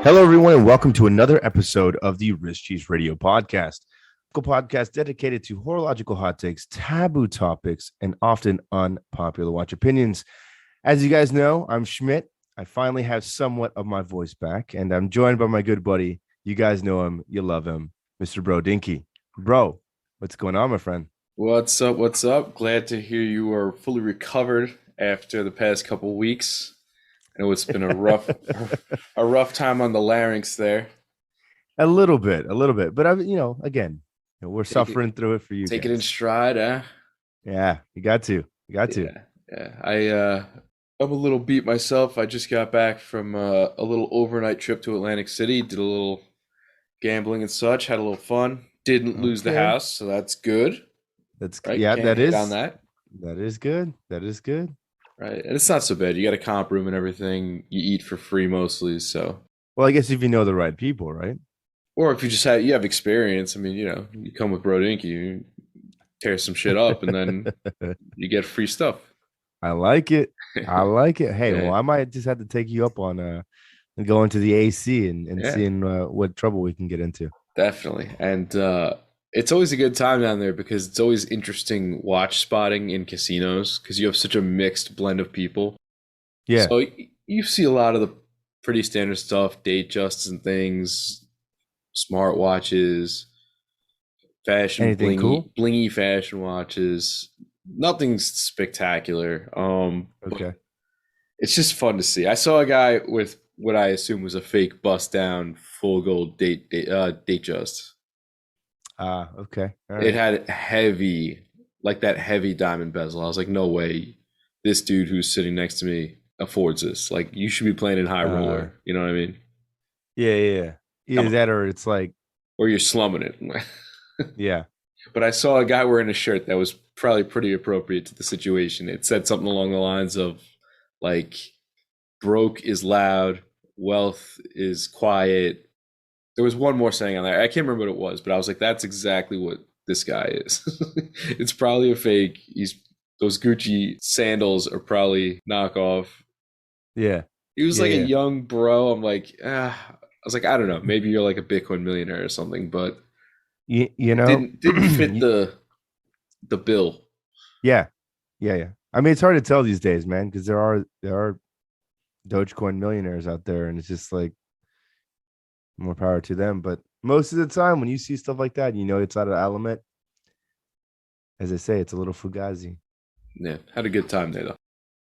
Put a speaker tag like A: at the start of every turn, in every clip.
A: Hello, everyone, and welcome to another episode of the Wrist Cheese Radio Podcast, a podcast dedicated to horological hot takes, taboo topics, and often unpopular watch opinions. As you guys know, I'm Schmidt. I finally have somewhat of my voice back, and I'm joined by my good buddy. You guys know him, you love him, Mr. Bro Dinky. Bro, what's going on, my friend?
B: What's up? What's up? Glad to hear you are fully recovered after the past couple weeks. I know it's been a rough time on the larynx there.
A: A little bit, but again, we're suffering through it for you.
B: Take it in stride, eh?
A: Yeah, you got to.
B: Yeah. I'm a little beat myself. I just got back from a little overnight trip to Atlantic City. Did a little gambling and such. Had a little fun. Didn't lose the house, so that's good.
A: That's
B: right.
A: Yeah,
B: Can't
A: that is
B: on that.
A: That is good.
B: Right, and it's not so bad. You got a comp room and everything. You eat for free mostly, so.
A: Well, I guess if you know the right people, right?
B: Or if you have experience. I mean, you come with Bro Dinky, you tear some shit up, and then you get free stuff.
A: I like it. Hey, yeah. Well, I might just have to take you up on going to the AC and seeing what trouble we can get into.
B: Definitely, and it's always a good time down there because it's always interesting watch spotting in casinos because you have such a mixed blend of people.
A: Yeah.
B: So you see a lot of the pretty standard stuff, Datejusts and things, smartwatches, fashion, blingy fashion watches. Nothing's spectacular.
A: Okay.
B: It's just fun to see. I saw a guy with what I assume was a fake bust down full gold Datejust.
A: Okay.
B: Right. It had heavy diamond bezel. I was like, no way, this dude who's sitting next to me affords this. Like, you should be playing in high roller. You know what I mean?
A: Yeah. Either that or it's like,
B: or you're slumming it.
A: Yeah.
B: But I saw a guy wearing a shirt that was probably pretty appropriate to the situation. It said something along the lines of like, broke is loud, wealth is quiet. There was one more saying on there. I can't remember what it was, but I was like, that's exactly what this guy is. It's probably a fake. Those Gucci sandals are probably knockoff.
A: Yeah.
B: He was a young bro. I'm like, I was like, I don't know. Maybe you're like a Bitcoin millionaire or something, but
A: you know,
B: didn't fit the bill.
A: Yeah. I mean, it's hard to tell these days, man, because there are Dogecoin millionaires out there, and it's just like, more power to them. But most of the time when you see stuff like that, it's out of element. As I say, it's a little fugazi.
B: Yeah, had a good time there though.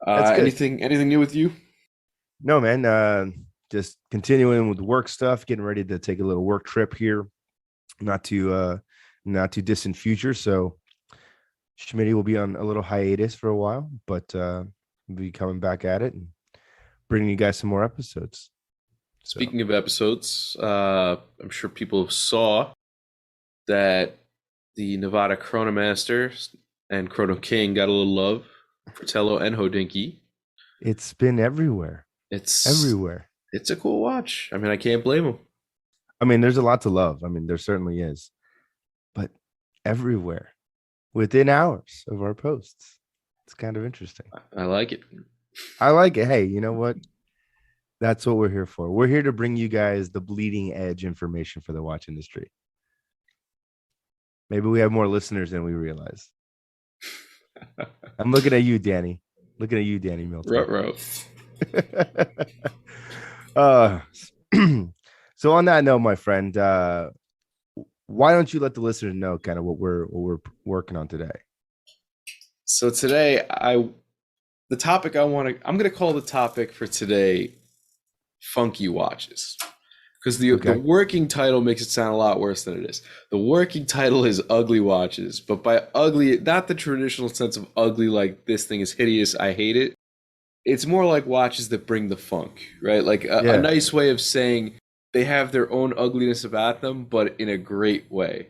B: Anything new with you?
A: No, man. Just continuing with work stuff, getting ready to take a little work trip here, not too distant future. So Schmitty will be on a little hiatus for a while, but we'll be coming back at it and bringing you guys some more episodes.
B: Speaking of episodes, I'm sure people saw that the Nevada Chronomaster and Chrono King got a little love. Fratello and Hodinkee.
A: It's been everywhere.
B: It's a cool watch. I mean, I can't blame them.
A: I mean, there's a lot to love. I mean, there certainly is. But everywhere, within hours of our posts. It's kind of interesting.
B: I like it.
A: Hey, you know what? That's what we're here for. We're here to bring you guys the bleeding edge information for the watch industry. Maybe we have more listeners than we realize. I'm looking at you, Danny. Milton.
B: Ruh-roh.
A: So on that note, my friend, why don't you let the listeners know kind of what we're working on today?
B: So today, I'm going to call the topic for today funky watches, because the working title makes it sound a lot worse than it is. The working title is ugly watches, but by ugly, not the traditional sense of ugly like this thing is hideous, I hate it. It's more like watches that bring the funk, right? Like a nice way of saying they have their own ugliness about them, but in a great way.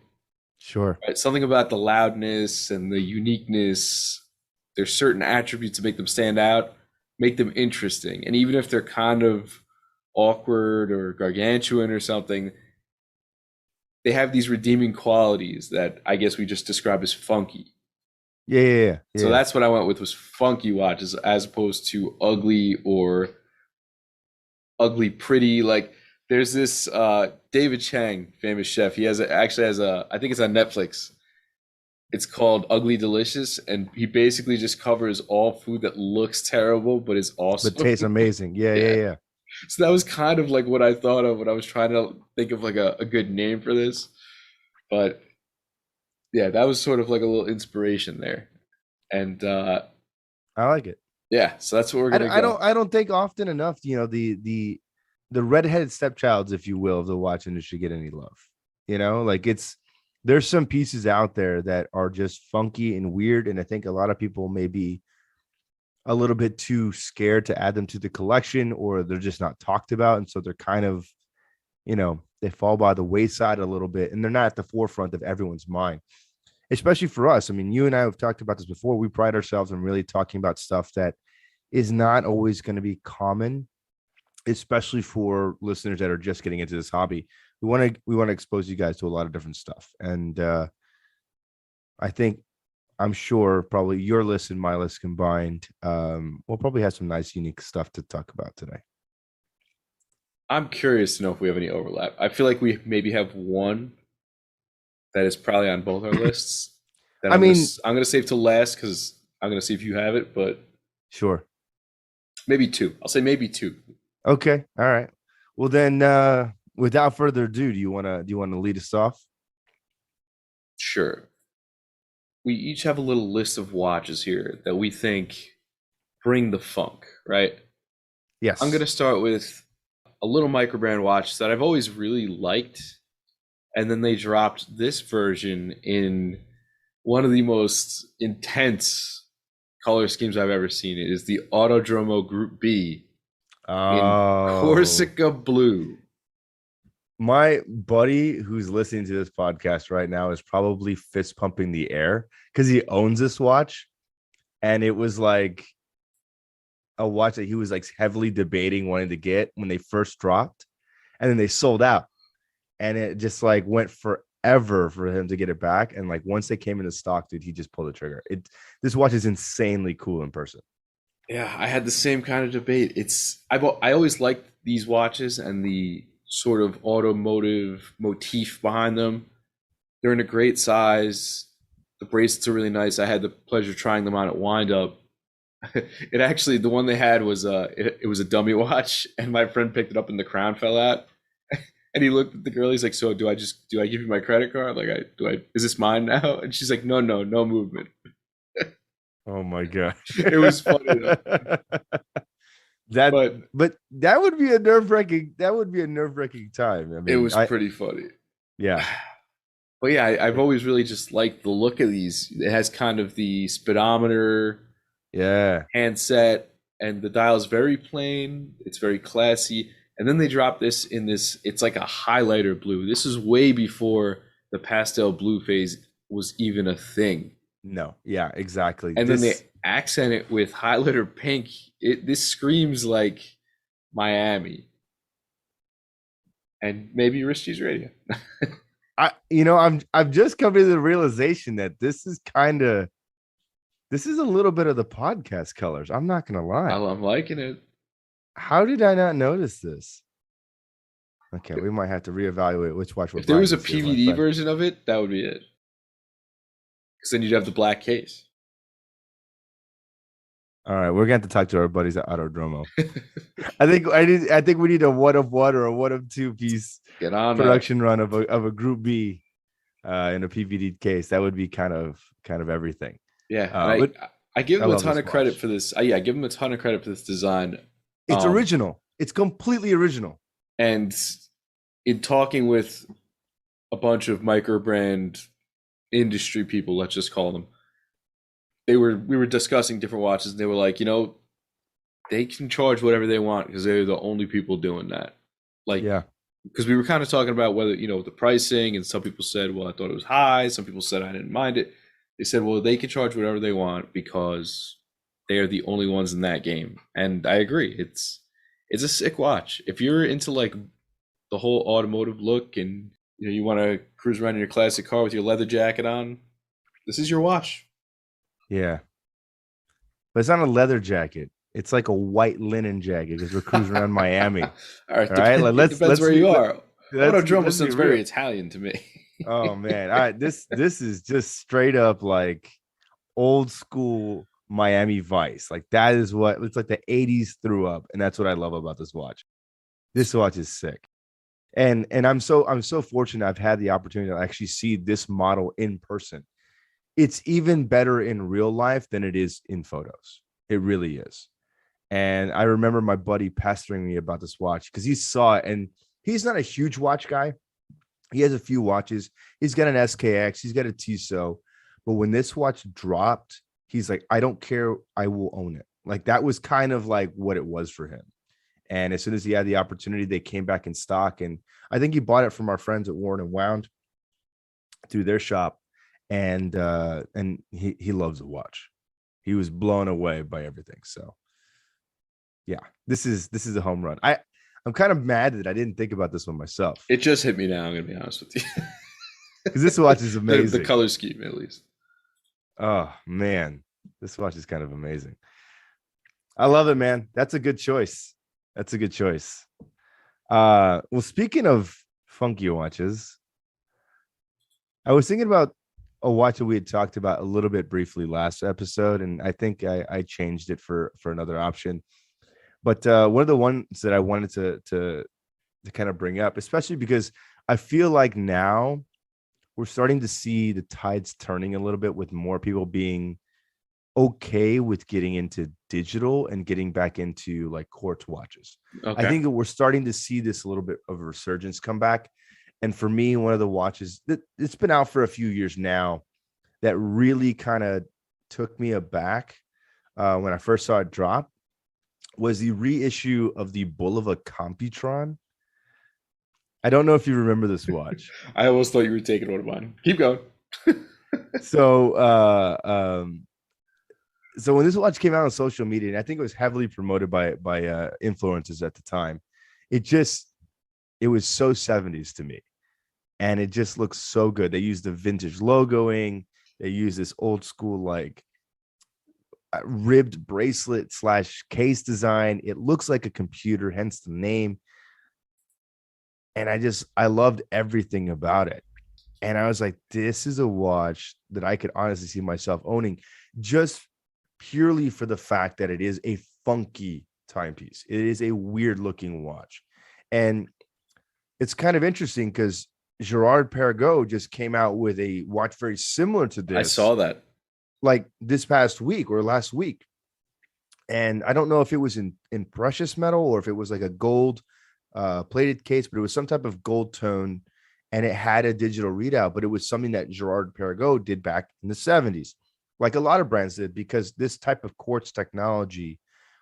A: Sure.
B: Right? Something about the loudness and the uniqueness. There's certain attributes that make them stand out, make them interesting. And even if they're kind of awkward or gargantuan or something, they have these redeeming qualities that I guess we just describe as funky.
A: Yeah.
B: So that's what I went with, was funky watches as opposed to ugly or ugly pretty. Like There's this David Chang, famous chef. He actually has a, I think it's on Netflix. It's called Ugly Delicious, and he basically just covers all food that looks terrible but is
A: But
B: awesome.
A: tastes amazing. Yeah, yeah,
B: Yeah.
A: yeah.
B: So that was kind of like what I thought of when I was trying to think of like a good name for this. But yeah, that was sort of like a little inspiration there. And
A: I like it.
B: yeah, so that's what we're gonna go.
A: I don't think often enough, the redheaded stepchilds, if you will, of the watch industry get any love. Like there's some pieces out there that are just funky and weird, and I think a lot of people may be a little bit too scared to add them to the collection, or they're just not talked about, and so they're kind of, they fall by the wayside a little bit, and they're not at the forefront of everyone's mind, especially for us. I mean, you and I have talked about this before. We pride ourselves in really talking about stuff that is not always going to be common, especially for listeners that are just getting into this hobby. We want to expose you guys to a lot of different stuff. And I think, I'm sure probably your list and my list combined, we'll probably have some nice, unique stuff to talk about today.
B: I'm curious to know if we have any overlap. I feel like we maybe have one that is probably on both our lists. That I'm gonna save till last because I'm gonna see if you have it, but
A: sure,
B: maybe two. I'll say maybe two.
A: Okay, all right. Well then, without further ado, do you wanna lead us off?
B: Sure. We each have a little list of watches here that we think bring the funk, right?
A: Yes.
B: I'm gonna start with a little microbrand watch that I've always really liked, and then they dropped this version in one of the most intense color schemes I've ever seen. It is the Autodromo Group B in Corsica blue.
A: My buddy who's listening to this podcast right now is probably fist pumping the air because he owns this watch, and it was like a watch that he was like heavily debating wanting to get when they first dropped, and then they sold out, and it just like went forever for him to get it back. And like once they came into stock, dude, he just pulled the trigger. This watch is insanely cool in person.
B: Yeah, I had the same kind of debate. I always liked these watches and the sort of automotive motif behind them. They're in a great size. The bracelets are really nice. I had the pleasure of trying them on at Wind Up. It actually, the one they had was it was a dummy watch, and my friend picked it up and the crown fell out. And he looked at the girl. He's like, "So do I give you my credit card? Like, is this mine now?" And she's like, "No, no movement."
A: Oh my god,
B: it was funny though.
A: But that would be a nerve-wracking time. I mean,
B: it was pretty funny.
A: Yeah.
B: But yeah, I've always really just liked the look of these. It has kind of the speedometer, handset, and the dial is very plain. It's very classy. And then they drop this in this, it's like a highlighter blue. This is way before the pastel blue phase was even a thing.
A: No, yeah, exactly.
B: And then they accent it with highlighter pink. This screams like Miami. And maybe Rich Cheese Radio.
A: I've just come to the realization that this is a little bit of the podcast colors. I'm not gonna lie.
B: I'm liking it.
A: How did I not notice this? Okay, we might have to reevaluate which watch.
B: If there was a PVD version of it, that would be it. Because then you'd have the black case.
A: All right, we're going to talk to our buddies at Autodromo. I think we need a 1 of 1 or a 1 of 2 piece production run of a Group B in a PVD case. That would be kind of everything.
B: Yeah, I give them a ton of credit for this. I give them a ton of credit for this design.
A: It's original. It's completely original.
B: And in talking with a bunch of microbrand industry people, let's just call them, we were discussing different watches, and they were like, they can charge whatever they want because they're the only people doing that. Like, yeah, because we were kind of talking about whether, the pricing, and some people said, well, I thought it was high. Some people said I didn't mind it. They said, well, they can charge whatever they want because they are the only ones in that game. And I agree. It's a sick watch. If you're into like the whole automotive look and you want to cruise around in your classic car with your leather jacket on, this is your watch.
A: Yeah. But it's not a leather jacket. It's like a white linen jacket because we're cruising around Miami.
B: All right,
A: All right, like
B: depends where you are. Autodromo
A: let's be
B: sounds
A: real.
B: very Italian to me.
A: Oh man, all right, this is just straight up like old school Miami Vice. Like that is what it's like the 80s threw up, and that's what I love about this watch. This watch is sick. And I'm so fortunate I've had the opportunity to actually see this model in person. It's even better in real life than it is in photos. It really is. And I remember my buddy pestering me about this watch because he saw it, and he's not a huge watch guy. He has a few watches. He's got an SKX, he's got a Tissot. But when this watch dropped, he's like, I don't care, I will own it. Like that was kind of like what it was for him. And as soon as he had the opportunity, they came back in stock. And I think he bought it from our friends at Worn and Wound through their shop. And he loves the watch. He was blown away by everything. So yeah, this is a home run. I'm kind of mad that I didn't think about this one myself.
B: It just hit me now, I'm gonna be honest with you.
A: Because this watch is amazing.
B: The color scheme, at least.
A: Oh man, this watch is kind of amazing. I love it, man. That's a good choice. That's a good choice. Well, speaking of funky watches, I was thinking about a watch that we had talked about a little bit briefly last episode, and I think I changed it for another option. But one of the ones that I wanted to kind of bring up, especially because I feel like now we're starting to see the tides turning a little bit with more people being okay with getting into digital and getting back into like quartz watches. Okay. I think that we're starting to see this a little bit of a resurgence come back. And for me, one of the watches that it's been out for a few years now that really kind of took me aback when I first saw it drop was the reissue of the Bulova Computron. I don't know if you remember this watch.
B: I almost thought you were taking one of mine. Keep going.
A: So when this watch came out on social media, and I think it was heavily promoted by influencers at the time, it was so 70s to me. And it just looks so good. They used the vintage logoing. They used this old school like ribbed bracelet / case design. It looks like a computer, hence the name. And I loved everything about it. And I was like, this is a watch that I could honestly see myself owning, just purely for the fact that it is a funky timepiece. It is a weird looking watch. And it's kind of interesting because Girard-Perregaux just came out with a watch very similar to this.
B: I saw that.
A: Like this past week or last week. And I don't know if it was in precious metal or if it was like a gold plated case, but it was some type of gold tone and it had a digital readout, but it was something that Girard-Perregaux did back in the 70s, like a lot of brands did, because this type of quartz technology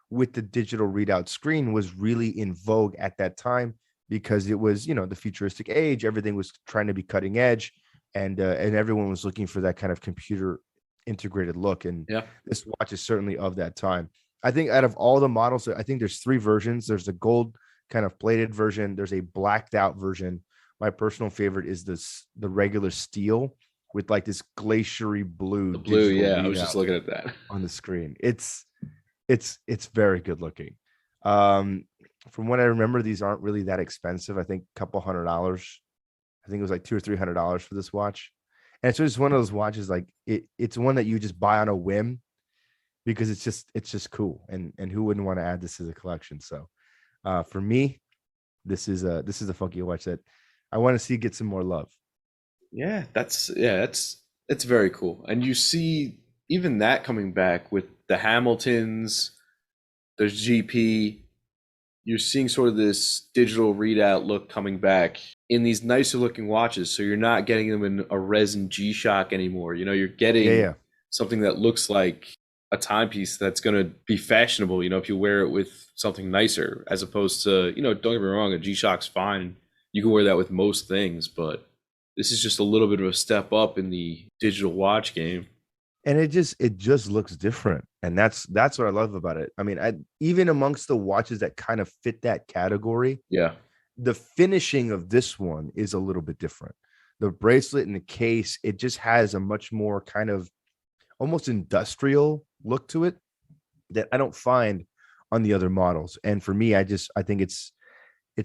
A: with the digital readout screen was really in vogue at that time because it was, the futuristic age. Everything was trying to be cutting edge and everyone was looking for that kind of computer integrated look. And this watch is certainly of that time. I think out of all the models, I think there's 3 versions. There's the gold kind of plated version. There's a blacked out version. My personal favorite is the regular steel with like this glaciery blue.
B: The blue, yeah. I was just looking at that
A: on the screen. It's very good looking. From what I remember, these aren't really that expensive. I think a couple $100. I think it was like $200 or $300 for this watch. And it's just one of those watches, like it's one that you just buy on a whim because it's just cool. And who wouldn't want to add this to the collection? So for me, this is a funky watch that I want to see get some more love.
B: Yeah, it's very cool. And you see even that coming back with the Hamiltons, there's GP. You're seeing sort of this digital readout look coming back in these nicer looking watches. So you're not getting them in a resin G-Shock anymore. You're getting something that looks like a timepiece that's going to be fashionable, if you wear it with something nicer, as opposed to, don't get me wrong, a G-Shock's fine. You can wear that with most things, but this is just a little bit of a step up in the digital watch game.
A: And it just looks different. And that's what I love about it. I mean, even amongst the watches that kind of fit that category, the finishing of this one is a little bit different. The bracelet and the case, it just has a much more kind of almost industrial look to it that I don't find on the other models. And for me, I think it's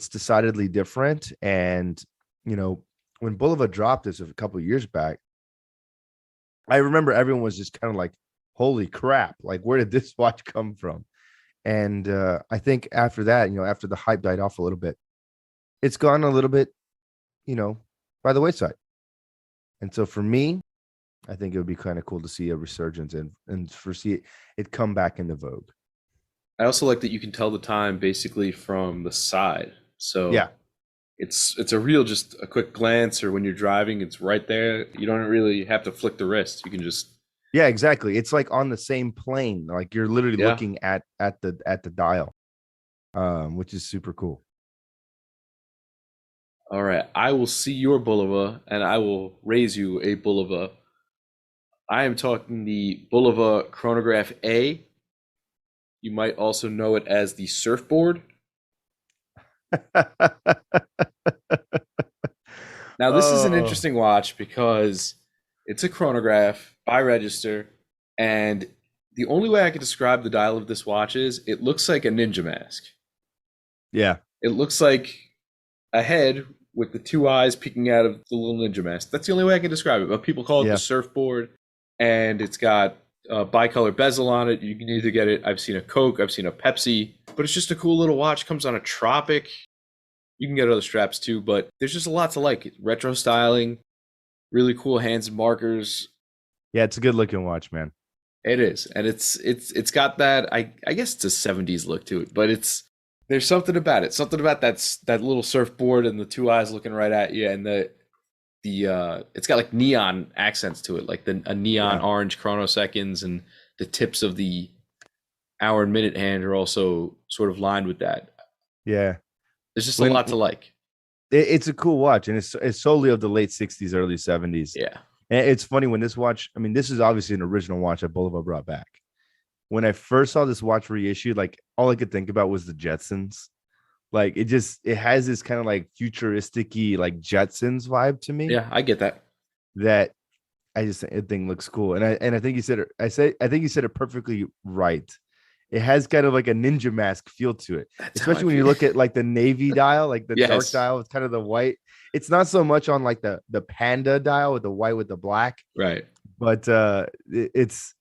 A: decidedly different. And when Bulova dropped this a couple of years back, I remember everyone was just kind of like, holy crap, like where did this watch come from? And I think after that, after the hype died off a little bit, it's gone a little bit, by the wayside. And so for me, I think it would be kind of cool to see a resurgence and foresee it come back into vogue.
B: I also like that you can tell the time basically from the side. So
A: yeah,
B: it's a real, just a quick glance, or when you're driving, it's right there. You don't really have to flick the wrist. You can just.
A: Yeah, exactly. It's like on the same plane. Like you're literally looking at the dial, which is super cool.
B: All right, I will see your Bulova, and I will raise you a Bulova. I am talking the Bulova Chronograph A. You might also know it as the Surfboard. Now, this is an interesting watch because it's a chronograph by register, and the only way I could describe the dial of this watch is it looks like a ninja mask.
A: Yeah.
B: It looks like a head with the two eyes peeking out of the little ninja mask. That's the only way I can describe it. But people call it the Surfboard, and it's got a bicolor bezel on it. You can either get it. I've seen a Coke, I've seen a Pepsi, but it's just a cool little watch. Comes on a Tropic. You can get other straps too, but there's just a lot to like. Retro styling, really cool hands and markers.
A: Yeah, it's a good looking watch, man.
B: It is, and it's got that. I guess it's a 70s look to it, but there's something about it. Something about that little surfboard and the two eyes looking right at you, and it's got like neon accents to it, like a neon orange chronoseconds, and the tips of the hour and minute hand are also sort of lined with that.
A: Yeah,
B: there's just a lot to like.
A: It's a cool watch, and it's solely of the late 60s, early 70s.
B: Yeah.
A: And it's funny when this watch, I mean, this is obviously an original watch that Bulova brought back. When I first saw this watch reissued, like all I could think about was the Jetsons. Like it has this kind of like futuristic-y, like Jetsons vibe to me.
B: Yeah, I get that.
A: That I just think looks cool. And I think you said it perfectly right. It has kind of like a ninja mask feel to it, especially when you look at like the navy dial, like the dark dial with kind of the white. It's not so much on like the panda dial with the white with the black,
B: right?
A: But it's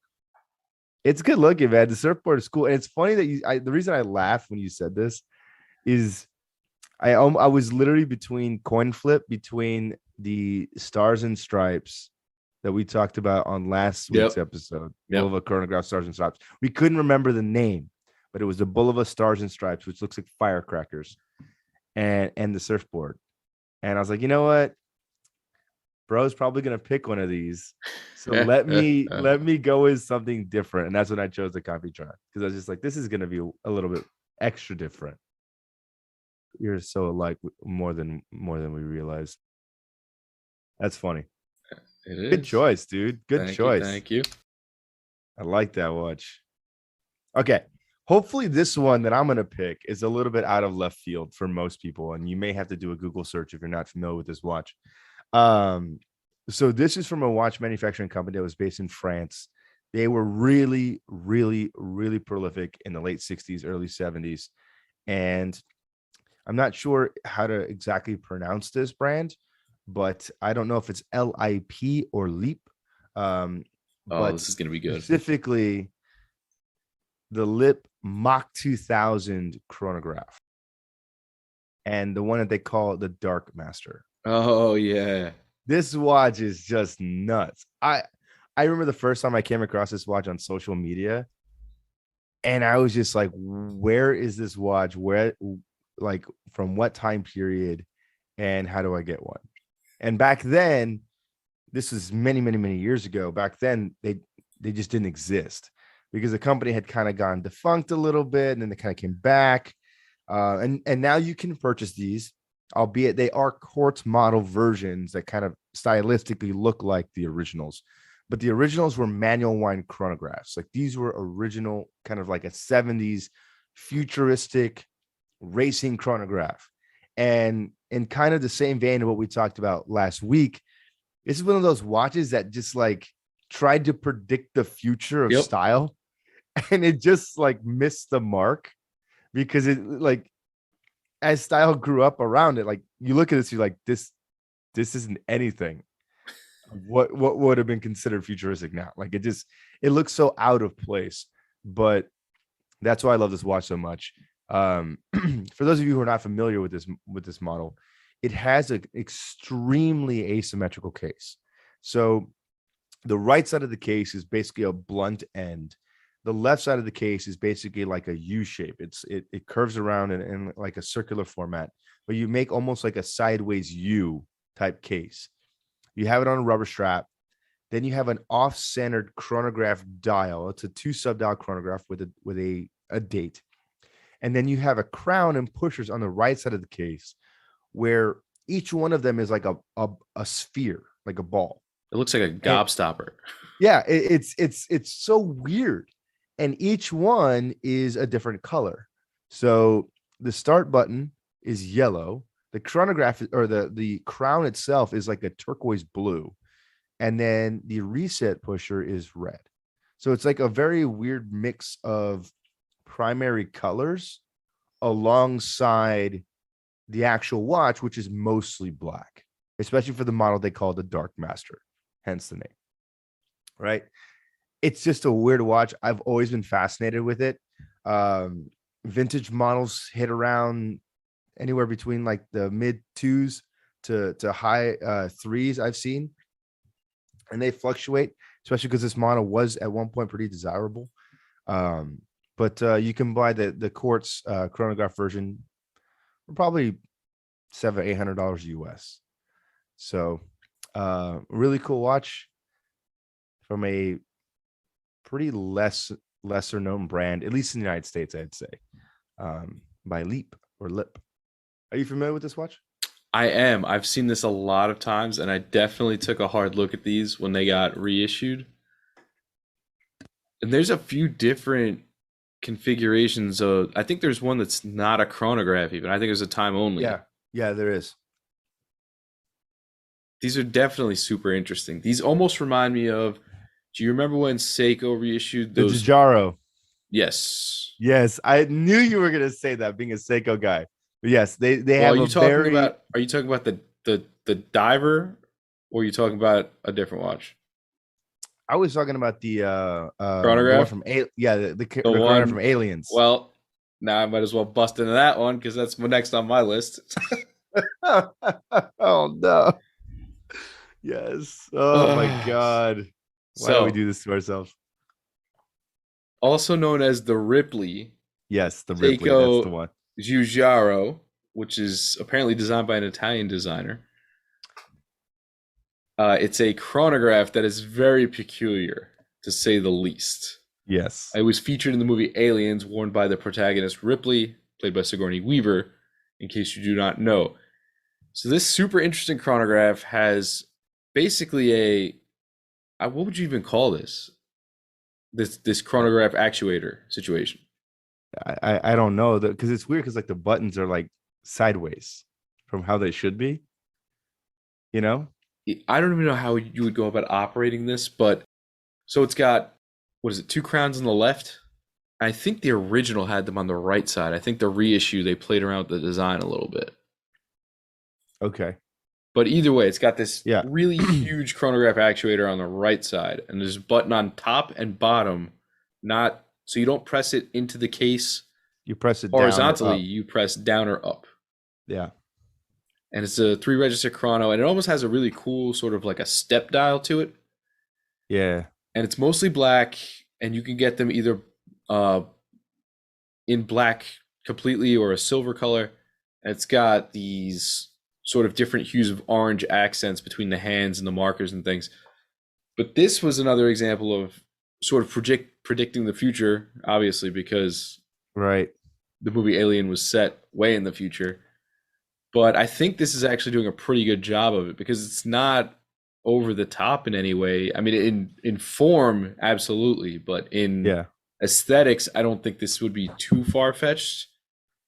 A: good looking, man. The surfboard is cool, and it's funny that the reason I laughed when you said this is I was literally between coin flip between the Stars and Stripes that we talked about on last week's episode. Bulova Chronograph Stars and Stripes. We couldn't remember the name, but it was the Bulova Stars and Stripes, which looks like firecrackers, and the surfboard. And I was like, you know what? Bro's probably gonna pick one of these. So let me go with something different. And that's when I chose the Computron, because I was just like, this is gonna be a little bit extra different. You're so alike more than we realized. That's funny.
B: It is.
A: Good choice, dude. Good choice.
B: Thank you.
A: I like that watch. Okay. Hopefully this one that I'm going to pick is a little bit out of left field for most people, and you may have to do a Google search if you're not familiar with this watch. So this is from a watch manufacturing company that was based in France. They were really, really, really prolific in the late 60s, early 70s. And I'm not sure how to exactly pronounce this brand, but I don't know if it's LIP or LEAP. But
B: this is going to be good.
A: Specifically, the LIP Mach 2000 chronograph, and the one that they call the Dark Master.
B: Oh yeah,
A: this watch is just nuts. I remember the first time I came across this watch on social media, and I was just like, "Where is this watch? Where, like, from what time period, and how do I get one?" And back then, this was many, many, many years ago. Back then, they just didn't exist, because the company had kind of gone defunct a little bit, and then they kind of came back. And now you can purchase these, albeit they are quartz model versions that kind of stylistically look like the originals. But the originals were manual wind chronographs. Like these were original, kind of like a 70s futuristic racing chronograph. And in kind of the same vein of what we talked about last week, this is one of those watches that just like tried to predict the future of style. and it just like missed the mark because it like as style grew up around it, like you look at this, you're like, this isn't anything. What would have been considered futuristic now? Like it looks so out of place. But that's why I love this watch so much. For those of you who are not familiar with this model, it has an extremely asymmetrical case. So the right side of the case is basically a blunt end. The left side of the case is basically like a U shape. It curves around in like a circular format, but you make almost like a sideways U type case. You have it on a rubber strap. Then you have an off-centered chronograph dial. It's a 2 sub-dial chronograph with a date. And then you have a crown and pushers on the right side of the case, where each one of them is like a sphere, like a ball.
B: It looks like a gobstopper.
A: Yeah, it's so weird. And each one is a different color. So the start button is yellow. The chronograph or the crown itself is like a turquoise blue. And then the reset pusher is red. So it's like a very weird mix of primary colors alongside the actual watch, which is mostly black, especially for the model they call the Dark Master, hence the name. Right? It's just a weird watch. I've always been fascinated with it. Vintage models hit around anywhere between like the mid 2s to high 3s I've seen. And they fluctuate, especially because this model was at one point pretty desirable. But you can buy the Quartz chronograph version for probably $700-800 US. So really cool watch from a pretty lesser known brand, at least in the United States, I'd say, by Leap or Lip. Are you familiar with this watch?
B: I am. I've seen this a lot of times, and I definitely took a hard look at these when they got reissued. And there's a few different configurations of. I think there's one that's not a chronograph even. I think there's a time only.
A: Yeah, there is.
B: These are definitely super interesting. These almost remind me of. Do you remember when Seiko reissued those?
A: The Giugiaro.
B: Yes.
A: Yes, I knew you were gonna say that, being a Seiko guy. But yes, they have
B: Are you talking about the diver, or are you talking about a different watch?
A: I was talking about the
B: chronograph
A: from the chronograph from Aliens.
B: Well, now I might as well bust into that one because that's next on my list.
A: Oh no! Yes. Oh my God! Why do we do this to ourselves?
B: Also known as the Ripley.
A: Yes, the Ripley.
B: Seiko
A: that's the one.
B: Giugiaro, which is apparently designed by an Italian designer. It's a chronograph that is very peculiar, to say the least.
A: Yes.
B: It was featured in the movie Aliens, worn by the protagonist Ripley, played by Sigourney Weaver, in case you do not know. So this super interesting chronograph has basically what would you even call this? This chronograph actuator situation.
A: I don't know, because it's weird because like the buttons are like sideways from how they should be. You know?
B: I don't even know how you would go about operating this, but so it's got, what is it, 2 crowns on the left? I think the original had them on the right side. I think the reissue, they played around with the design a little bit.
A: Okay.
B: But either way, it's got this really huge chronograph actuator on the right side, and there's a button on top and bottom, so you don't press it into the case.
A: You press it
B: horizontally,
A: down
B: you press down or up.
A: Yeah.
B: And it's a 3-register chrono, and it almost has a really cool sort of like a step dial to it.
A: Yeah.
B: And it's mostly black, and you can get them either in black completely or a silver color. And it's got these sort of different hues of orange accents between the hands and the markers and things. But this was another example of sort of predicting the future, obviously, because
A: the
B: movie Alien was set way in the future. But I think this is actually doing a pretty good job of it because it's not over the top in any way. I mean, in form, absolutely, but in aesthetics, I don't think this would be too far-fetched.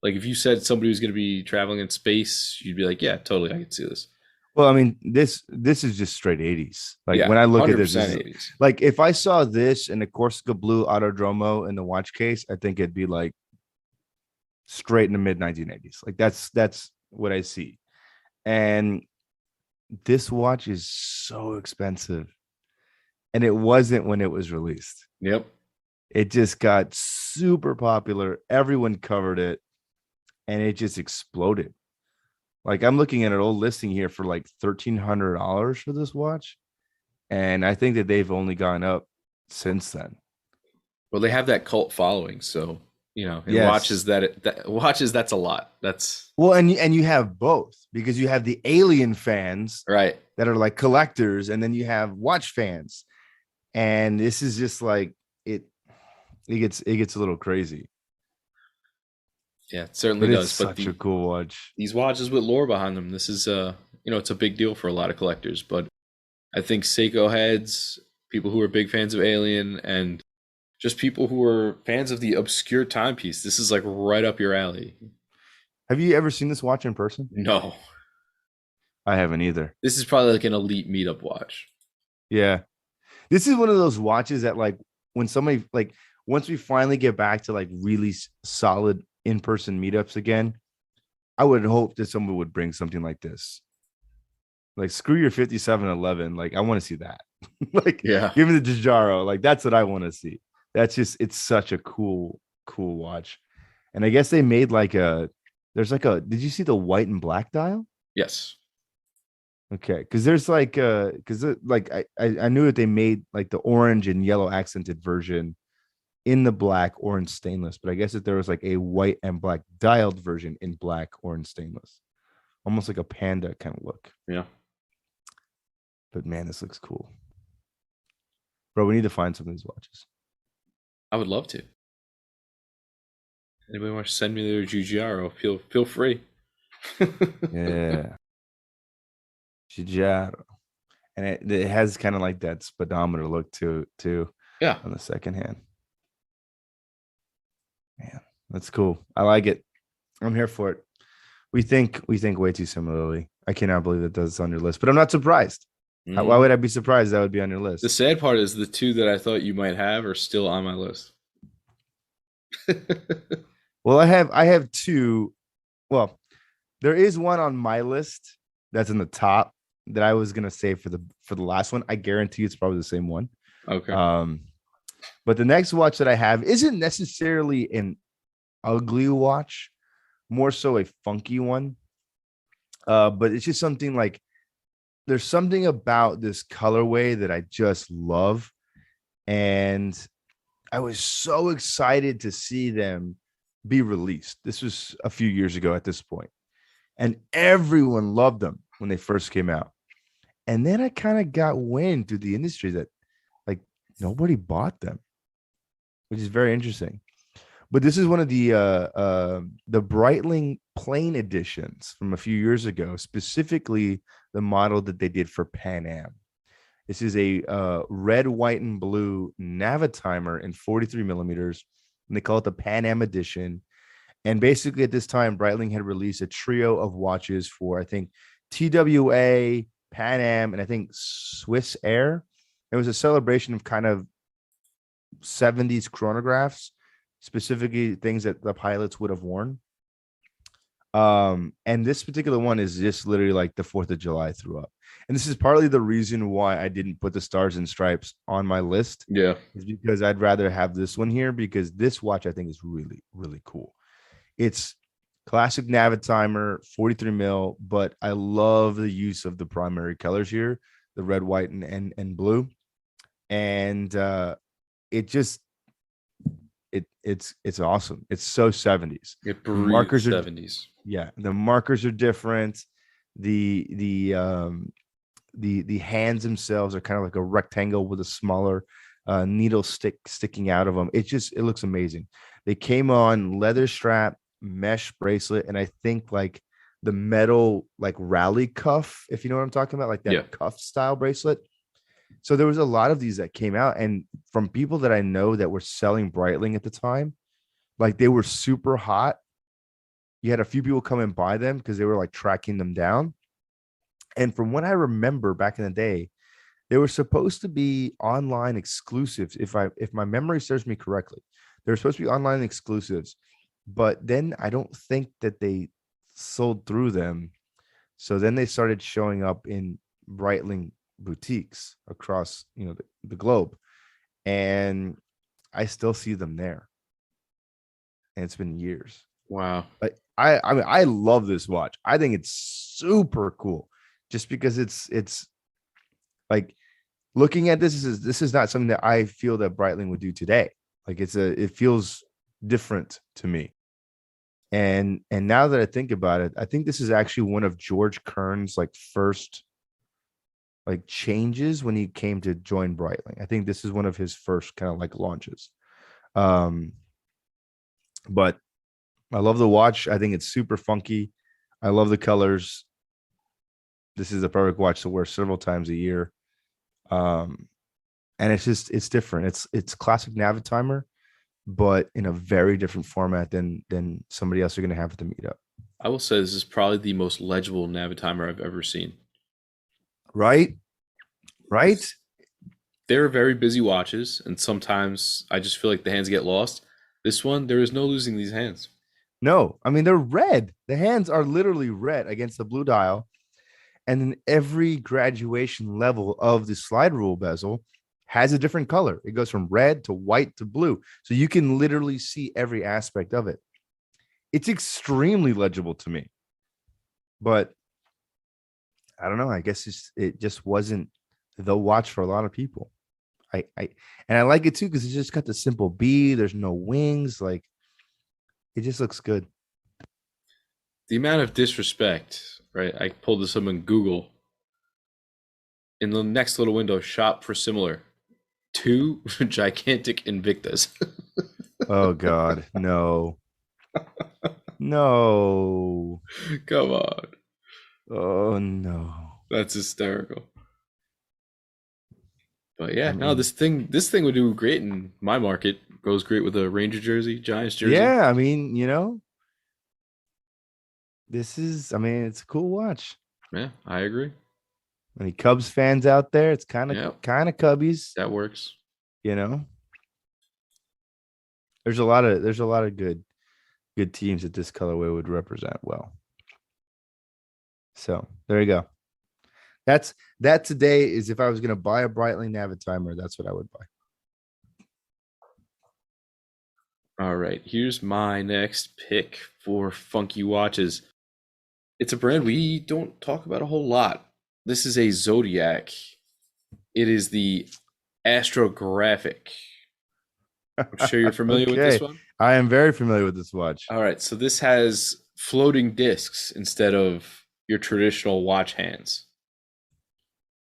B: Like if you said somebody was going to be traveling in space, you'd be like, yeah, totally, I can see this.
A: Well, I mean, this is just straight 80s. Like
B: Yeah,
A: when I look at this
B: 100%
A: is
B: 80s.
A: like if I saw this in a Corsica Blue Autodromo in the watch case, I think it'd be like straight in the mid 1980s. Like that's what I see. And this watch is so expensive. And it wasn't when it was released.
B: Yep.
A: It just got super popular. Everyone covered it and it just exploded. Like I'm looking at an old listing here for like $1,300 for this watch. And I think that they've only gone up since then.
B: Well, they have that cult following, so and
A: Yes.
B: watches that's a lot. That's
A: well, and you have both because you have the Alien fans
B: right
A: that are like collectors, and then you have watch fans, and this is just like it gets a little crazy.
B: Yeah, it certainly
A: But
B: does.
A: it's such a cool watch.
B: These watches with lore behind them. This is it's a big deal for a lot of collectors. But I think Seiko heads, people who are big fans of Alien, and just people who are fans of the obscure timepiece, this is like right up your alley.
A: Have you ever seen this watch in person?
B: No,
A: I haven't either.
B: This is probably like an elite meetup watch.
A: Yeah, this is one of those watches that like when somebody like once we finally get back to like really solid in-person meetups again, I would hope that someone would bring something like this. Like screw your 5711. Like I want to see that. Like
B: Yeah.
A: give me the Giugiaro. Like that's what I want to see. That's just it's such a cool watch. And I guess they made like there's like did you see the white and black dial?
B: Yes.
A: Okay, because there's like I knew that they made like the orange and yellow accented version in the black orange stainless, but I guess that there was like a white and black dialed version in black orange stainless, almost like a panda kind of look.
B: Yeah.
A: But man, this looks cool, bro. We need to find some of these watches.
B: I would love to. Anybody want to send me their Giugiaro? Feel free.
A: Yeah, Giugiaro, and it has kind of like that speedometer look too.
B: Yeah,
A: on the second hand. Man, that's cool. I like it. I'm here for it. We think way too similarly. I cannot believe that that's on your list, but I'm not surprised. Why would I be surprised that would be on your list?
B: The sad part is the two that I thought you might have are still on my list.
A: Well, I have two. Well, there is one on my list that's in the top that I was gonna save for the last one. I guarantee it's probably the same one.
B: Okay.
A: But the next watch that I have isn't necessarily an ugly watch, more so a funky one. But it's just something like there's something about this colorway that I just love. And I was so excited to see them be released. This was a few years ago at this point. And everyone loved them when they first came out. And then I kind of got wind through the industry that like nobody bought them, which is very interesting. But this is one of the Breitling plain editions from a few years ago, specifically the model that they did for Pan Am. This is a red, white, and blue Navitimer in 43 millimeters, and they call it the Pan Am edition. And basically, at this time, Breitling had released a trio of watches for, I think, TWA, Pan Am, and I think Swiss Air. It was a celebration of kind of 70s chronographs, specifically things that the pilots would have worn. And this particular one is just literally like the 4th of July threw up. And this is partly the reason why I didn't put the Stars and Stripes on my list.
B: Yeah.
A: Is because I'd rather have this one here because this watch I think is really, really cool. It's classic Navitimer, 43 mil, but I love the use of the primary colors here, the red, white, and blue. And it just it's awesome. It's so 70s.
B: It markers 70s.
A: Yeah, the markers are different. The hands themselves are kind of like a rectangle with a smaller needle sticking out of them. It looks amazing. They came on leather strap, mesh bracelet, and I think like the metal like rally cuff, if you know what I'm talking about, like that cuff style bracelet. So there was a lot of these that came out, and from people that I know that were selling Breitling at the time, like they were super hot. You had a few people come and buy them because they were like tracking them down. And from what I remember back in the day, they were supposed to be online exclusives. If my memory serves me correctly, they were supposed to be online exclusives, but then I don't think that they sold through them. So then they started showing up in Breitling boutiques across, the globe, and I still see them there. And it's been years.
B: Wow.
A: Like I mean, I love this watch. I think it's super cool, just because it's like, looking at this is not something that I feel that Breitling would do today. Like, it feels different to me. And now that I think about it, I think this is actually one of George Kern's like first like changes when he came to join Breitling. I think this is one of his first kind of like launches. But I love the watch. I think it's super funky. I love the colors. This is the perfect watch to wear several times a year. And it's different. It's classic Navitimer, but in a very different format than somebody else you're going to have at the meetup.
B: I will say this is probably the most legible Navitimer I've ever seen.
A: Right?
B: They're very busy watches, and sometimes I just feel like the hands get lost. This one, there is no losing these hands.
A: No, I mean, they're red. The hands are literally red against the blue dial. And then every graduation level of the slide rule bezel has a different color. It goes from red to white to blue. So you can literally see every aspect of it. It's extremely legible to me. But I don't know. I guess it just wasn't the watch for a lot of people. And I like it too, because it's just got the simple B. There's no wings. Like, it just looks good.
B: The amount of disrespect, right? I pulled this up in Google. In the next little window, shop for similar. 2 gigantic Invictus.
A: Oh God, no. No.
B: Come on.
A: Oh no.
B: That's hysterical. But yeah,
A: I
B: no,
A: mean,
B: this thing would do great in my market. Goes great with a Ranger jersey, Giants jersey.
A: yeah, I mean, I mean, it's a cool watch.
B: Yeah, I agree.
A: Any Cubs fans out there, it's kind of
B: Yep,
A: Cubbies,
B: that works.
A: you know. There's a lot of good teams that this colorway would represent well. So there you go. That today is, if I was gonna buy a Breitling Navitimer, that's what I would buy.
B: All right, here's my next pick for funky watches. It's a brand we don't talk about a whole lot. This is a Zodiac. It is the Astrographic. I'm sure you're familiar with this
A: Okay.
B: one.
A: I am very familiar with this watch.
B: All right, so this has floating discs instead of your traditional watch hands,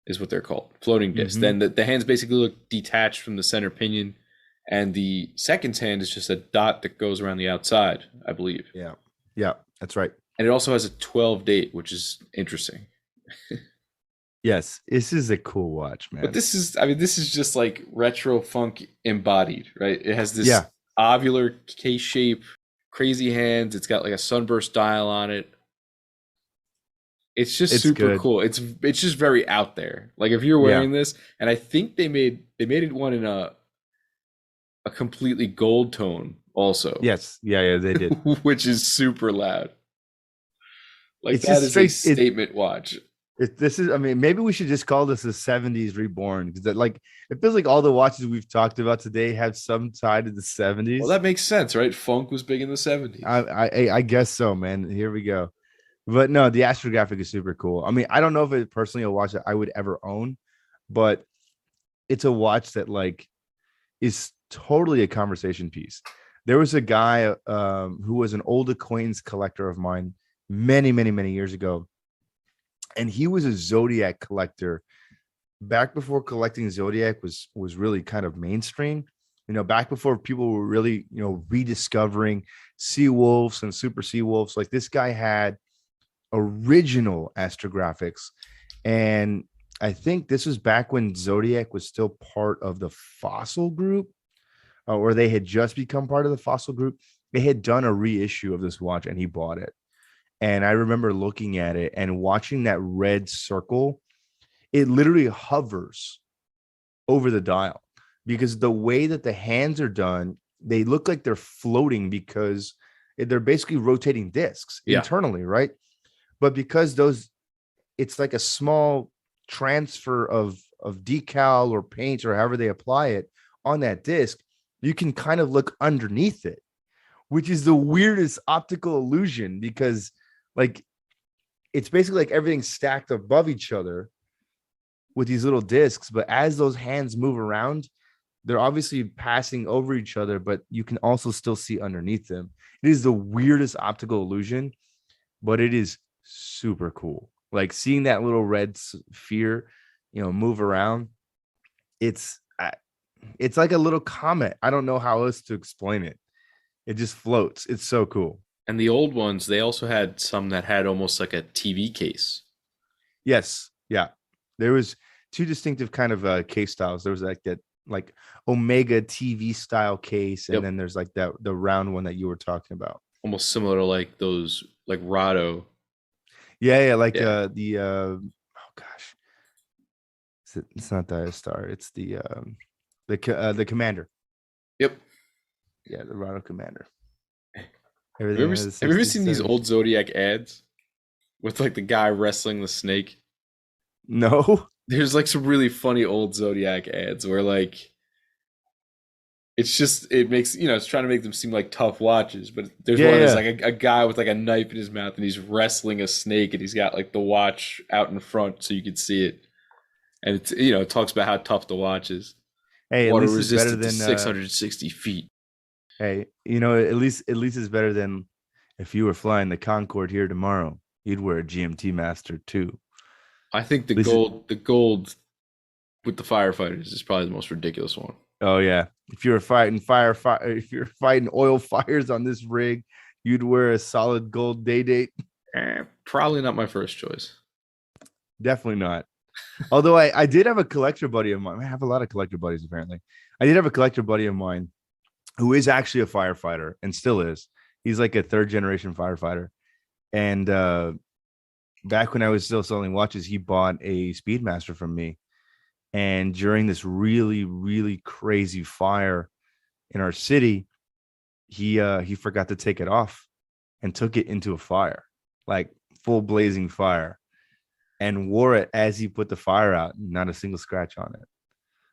B: is what they're called, floating discs. Then the hands basically look detached from the center pinion, and the second hand is just a dot that goes around the outside, I believe.
A: Yeah, that's right.
B: And it also has a 12 date, which is interesting.
A: Yes, this is a cool watch, man.
B: But this is just like retro funk embodied, right? It has this ovular case shape, crazy hands. It's got like a sunburst dial on it. It's just super
A: good.
B: cool. It's just very out there. Like, if you're wearing this, and I think they made it one in a completely gold tone also.
A: Yes. Yeah, they did.
B: Which is super loud. Like,
A: it's
B: that is a statement watch.
A: I mean, maybe we should just call this a 70s reborn, because like, it feels like all the watches we've talked about today have some tie to the 70s.
B: Well, that makes sense, right? Funk was big in the 70s.
A: I guess so, man. Here we go. But no, the Astrographic is super cool. I mean, I don't know if it's personally a watch that I would ever own, but it's a watch that like is totally a conversation piece. There was a guy who was an old acquaintance collector of mine many, many, many years ago. And he was a Zodiac collector back before collecting Zodiac was really kind of mainstream. Back before people were really, rediscovering Seawolves and Super Seawolves. Like, this guy had original Astrographics. And I think this was back when Zodiac was still part of the Fossil Group, or they had just become part of the Fossil Group. They had done a reissue of this watch, and he bought it. And I remember looking at it and watching that red circle. It literally hovers over the dial because the way that the hands are done, they look like they're floating because they're basically rotating discs
B: Yeah.
A: internally, right? But because those, it's like a small transfer of decal or paint or however they apply it on that disc, you can kind of look underneath it, which is the weirdest optical illusion because like it's basically like everything's stacked above each other with these little discs, but as those hands move around, they're obviously passing over each other, but you can also still see underneath them. It is the weirdest optical illusion, but it is super cool. Like seeing that little red sphere, move around. It's it's like a little comet. I don't know how else to explain it. It just floats. It's so cool.
B: And the old ones, they also had some that had almost like a TV case.
A: Yes. Yeah. There was two distinctive kind of case styles. There was like that like Omega TV style case, and
B: Yep.
A: then there's like that the round one that you were talking about.
B: Almost similar to like those like Rado.
A: Yeah, like
B: Yeah.
A: oh gosh. It's not the Star. It's the Commander.
B: Yep.
A: Yeah, the Rhino Commander.
B: Have you
A: Everything
B: ever,
A: has a
B: have you ever seen these
A: 67.
B: old Zodiac ads with like the guy wrestling the snake?
A: No.
B: There's like some really funny old Zodiac ads where like it's just it makes it's trying to make them seem like tough watches, but there's
A: Yeah,
B: one that's
A: yeah.
B: like a guy with like a knife in his mouth and he's wrestling a snake and he's got like the watch out in front so you can see it, and it's it talks about how tough the watch is,
A: Hey, at
B: water
A: least it's better
B: resistant to
A: than
B: 660 feet.
A: hey, at least it's better than if you were flying the Concorde here tomorrow, you'd wear a GMT Master too.
B: I think
A: At least it,
B: the gold with the firefighters is probably the most ridiculous one.
A: oh yeah. If you were fighting if you're fighting oil fires on this rig, you'd wear a solid gold day date.
B: Probably not my first choice.
A: Definitely not. Although I did have a collector buddy of mine. I have a lot of collector buddies apparently. I did have a collector buddy of mine who is actually a firefighter and still is. He's like a third generation firefighter. And back when I was still selling watches, he bought a Speedmaster from me. And during this really, really crazy fire in our city, he forgot to take it off and took it into a fire, like full blazing fire, and wore it as he put the fire out. Not a single scratch on it.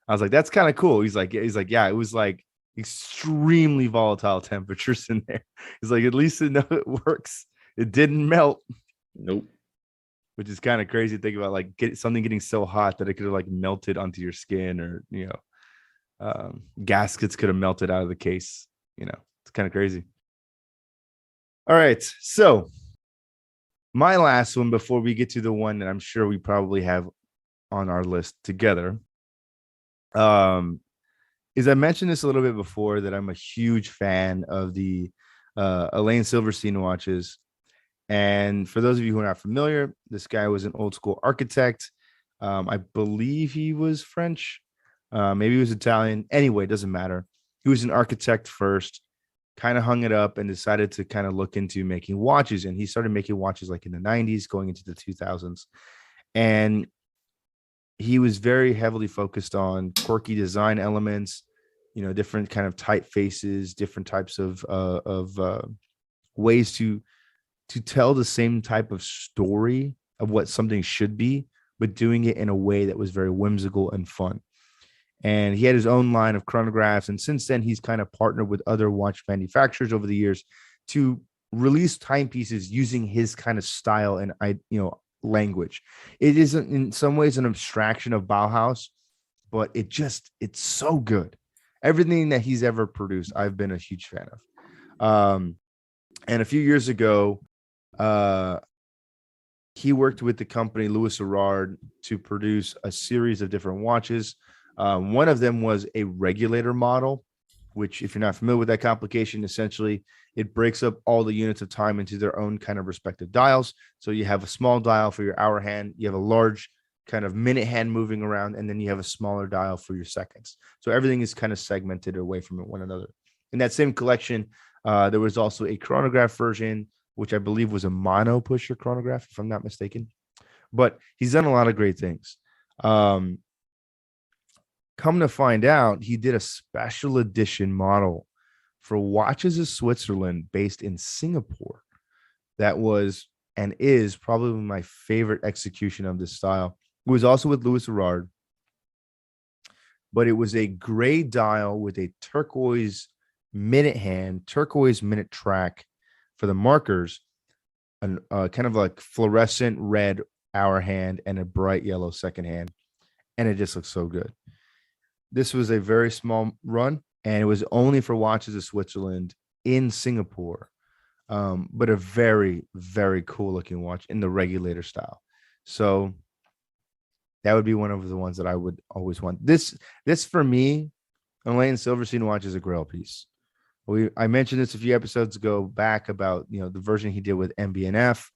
A: I was like, that's kind of cool. Yeah, it was like extremely volatile temperatures in there. He's like, at least it works. It didn't melt,
B: Nope.
A: which is kind of crazy to think about. Like something getting so hot that it could have like melted onto your skin, or gaskets could have melted out of the case. It's kind of crazy. All right, so my last one before we get to the one that I'm sure we probably have on our list together. Is I mentioned this a little bit before that I'm a huge fan of the Alain Silverstein watches. And for those of you who are not familiar, this guy was an old school architect. I believe he was French. Maybe he was Italian. Anyway, it doesn't matter. He was an architect first, kind of hung it up and decided to kind of look into making watches. And he started making watches like in the 90s, going into the 2000s. And he was very heavily focused on quirky design elements, different kind of typefaces, different types of ways to tell the same type of story of what something should be, but doing it in a way that was very whimsical and fun. And he had his own line of chronographs. And since then, he's kind of partnered with other watch manufacturers over the years to release timepieces using his kind of style and language. It isn't in some ways an abstraction of Bauhaus, but it's so good. Everything that he's ever produced, I've been a huge fan of. And a few years ago, he worked with the company Louis Erard to produce a series of different watches. One of them was a regulator model, which, if you're not familiar with that complication, essentially it breaks up all the units of time into their own kind of respective dials. So you have a small dial for your hour hand, you have a large kind of minute hand moving around, and then you have a smaller dial for your seconds. So everything is kind of segmented away from one another. In that same collection, there was also a chronograph version, which I believe was a mono pusher chronograph, if I'm not mistaken. But he's done a lot of great things. Come to find out, he did a special edition model for Watches of Switzerland based in Singapore. That was and is probably my favorite execution of this style. It was also with Louis Erard, but it was a gray dial with a turquoise minute hand, turquoise minute track for the markers, and kind of like fluorescent red hour hand and a bright yellow second hand. And it just looks so good. This was a very small run, and it was only for Watches of Switzerland in Singapore. But a very, very cool looking watch in the regulator style. So that would be one of the ones that I would always want. This for me, a Lane Silverstein watch is a grail piece. I mentioned this a few episodes ago back about, the version he did with MB&F.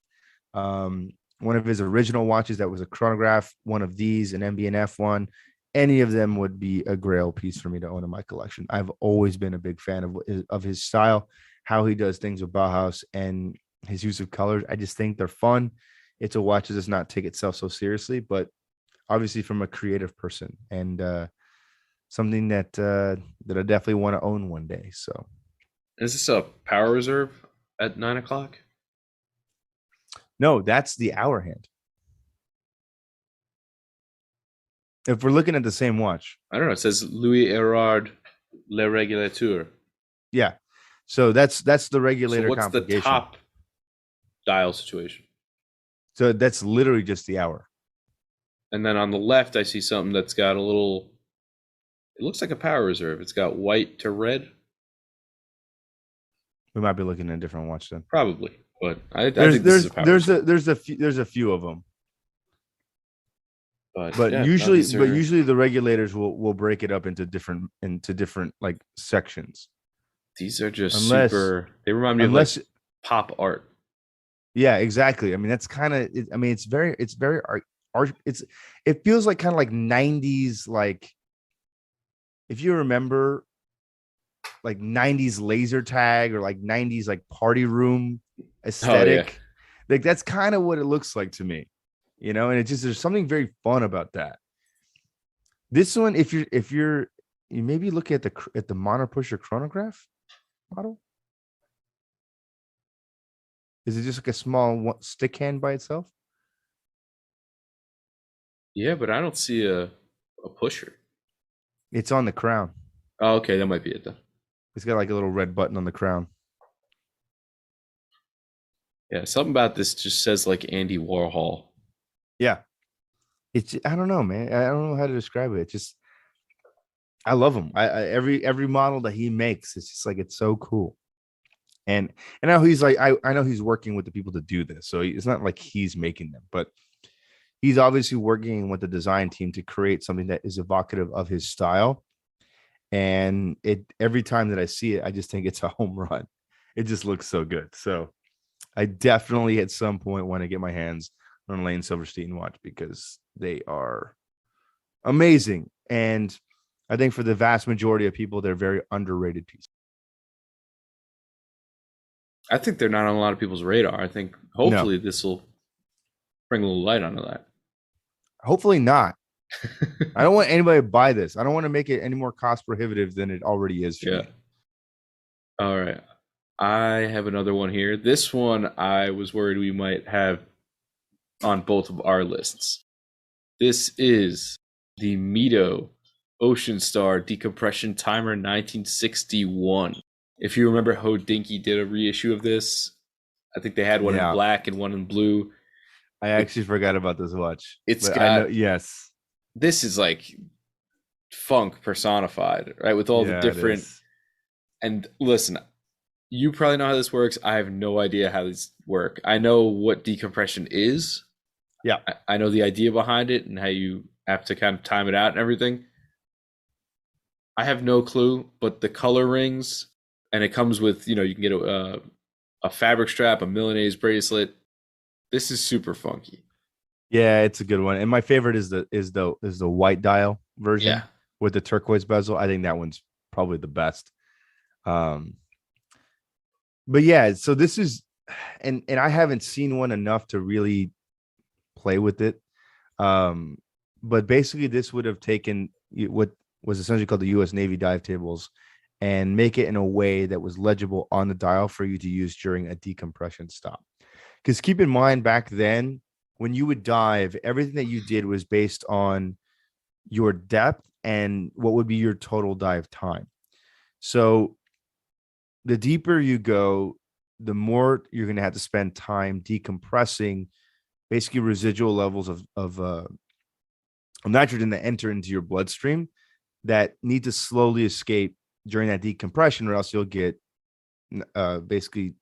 A: One of his original watches that was a chronograph, one of these, an MB&F one. Any of them would be a grail piece for me to own in my collection. I've always been a big fan of his style, how he does things with Bauhaus, and his use of colors. I just think they're fun. It's a watch that does not take itself so seriously, but obviously from a creative person, and something that I definitely want to own one day. So,
B: is this a power reserve at 9 o'clock?
A: No, that's the hour hand. If we're looking at the same watch,
B: I don't know. It says Louis Erard Le Régulateur.
A: Yeah. So that's the regulator.
B: So what's the top dial situation?
A: So that's literally just the hour.
B: And then on the left, I see something that's got a little. It looks like a power reserve. It's got white to red.
A: We might be looking at a different watch then.
B: Probably, but I think this is a power reserve.
A: There's a few of them.
B: But yeah,
A: usually the regulators will break it up into different like sections. These are just
B: super. They remind me of like pop art.
A: Yeah, exactly. I mean, that's kind of. It's very art. It feels like kind of like 90s, like if you remember, like 90s laser tag or like 90s like party room aesthetic. Oh, yeah. Like that's kind of what it looks like to me. And it's just, there's something very fun about that. This one, if you maybe look at the mono pusher chronograph model. Is it just like a small stick hand by itself?
B: Yeah, but I don't see a pusher.
A: It's on the crown.
B: Oh, okay, that might be it then.
A: It's got like a little red button on the crown.
B: Yeah, something about this just says like Andy Warhol.
A: Yeah. I don't know, man. I don't know how to describe it. It's just, I love him. Every model that he makes, it's just like, it's so cool. And now he's like, I know he's working with the people to do this. So it's not like he's making them, but he's obviously working with the design team to create something that is evocative of his style. And every time that I see it, I just think it's a home run. It just looks so good. So I definitely at some point want to get my hands on a Lane Silverstein watch because they are amazing. And I think for the vast majority of people, they're very underrated pieces.
B: I think they're not on a lot of people's radar. I think hopefully this will bring a little light onto that.
A: Hopefully not. I don't want anybody to buy this. I don't want to make it any more cost prohibitive than it already is.
B: Yeah. All right. I have another one here. This one I was worried we might have on both of our lists. This is the Mito Ocean Star Decompression Timer 1961. If you remember, Hodinkee did a reissue of this. I think they had one in black and one in blue.
A: I actually forgot about this watch.
B: It's got,
A: yes.
B: This is like funk personified, right? With all the different. And listen, you probably know how this works. I have no idea how these work. I know what decompression is.
A: Yeah.
B: I know the idea behind it and how you have to kind of time it out and everything. I have no clue, but the color rings, and it comes with, you can get a fabric strap, a Milanese bracelet. This is super funky.
A: Yeah, it's a good one. And my favorite is the white dial version with the turquoise bezel. I think that one's probably the best. But yeah, so this is and I haven't seen one enough to really play with it. But basically, this would have taken what was essentially called the U.S. Navy dive tables and make it in a way that was legible on the dial for you to use during a decompression stop. Because keep in mind, back then, when you would dive, everything that you did was based on your depth and what would be your total dive time. So the deeper you go, the more you're going to have to spend time decompressing basically residual levels of nitrogen that enter into your bloodstream that need to slowly escape during that decompression, or else you'll get basically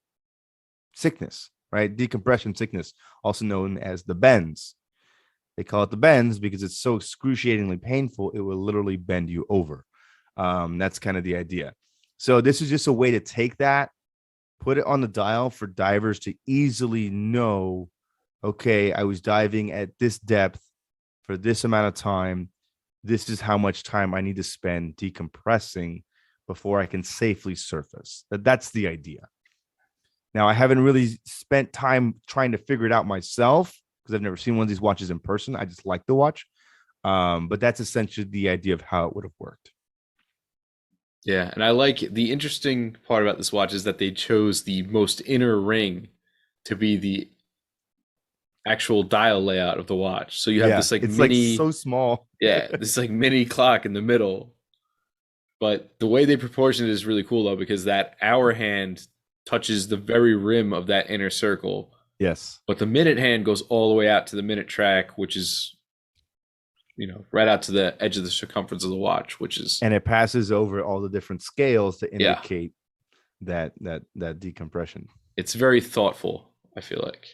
A: sickness, right? Decompression sickness, also known as the bends. They call it the bends because it's so excruciatingly painful, it will literally bend you over. That's kind of the idea. So this is just a way to take that, put it on the dial for divers to easily know, okay, I was diving at this depth for this amount of time. This is how much time I need to spend decompressing before I can safely surface. That's the idea. Now, I haven't really spent time trying to figure it out myself because I've never seen one of these watches in person. I just like the watch. But that's essentially the idea of how it would have worked.
B: Yeah, and I like the interesting part about this watch is that they chose the most inner ring to be the actual dial layout of the watch. So you have this like
A: it's
B: mini,
A: like so small.
B: yeah, this like mini clock in the middle. But the way they proportion it is really cool though, because that hour hand touches the very rim of that inner circle.
A: Yes.
B: But the minute hand goes all the way out to the minute track, which is, you know, right out to the edge of the circumference of the watch, which is,
A: and it passes over all the different scales to indicate that decompression.
B: It's very thoughtful, I feel like.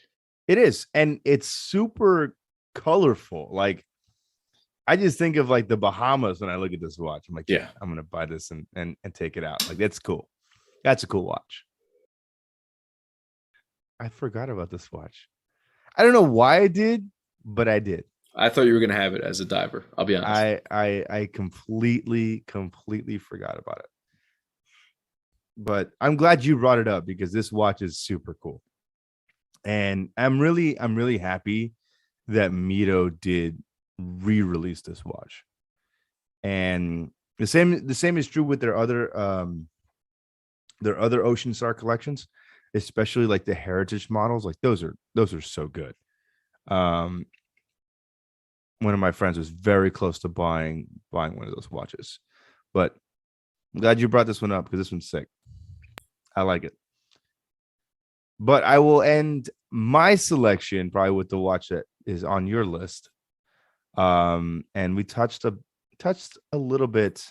A: It is, and it's super colorful. Like, I just think of like the Bahamas when I look at this watch. I'm like, yeah, I'm gonna buy this and take it out. Like, that's cool. That's a cool watch. I forgot about this watch. I don't know why I did, but I did.
B: I thought you were gonna have it as a diver. I'll be honest.
A: I completely forgot about it. But I'm glad you brought it up because this watch is super cool. And I'm really happy that Mito did re-release this watch. And the same is true with their other Ocean Star collections, especially like the heritage models. Like those are so good. One of my friends was very close to buying one of those watches. But I'm glad you brought this one up because this one's sick. I like it. But I will end my selection probably with the watch that is on your list. And we touched a little bit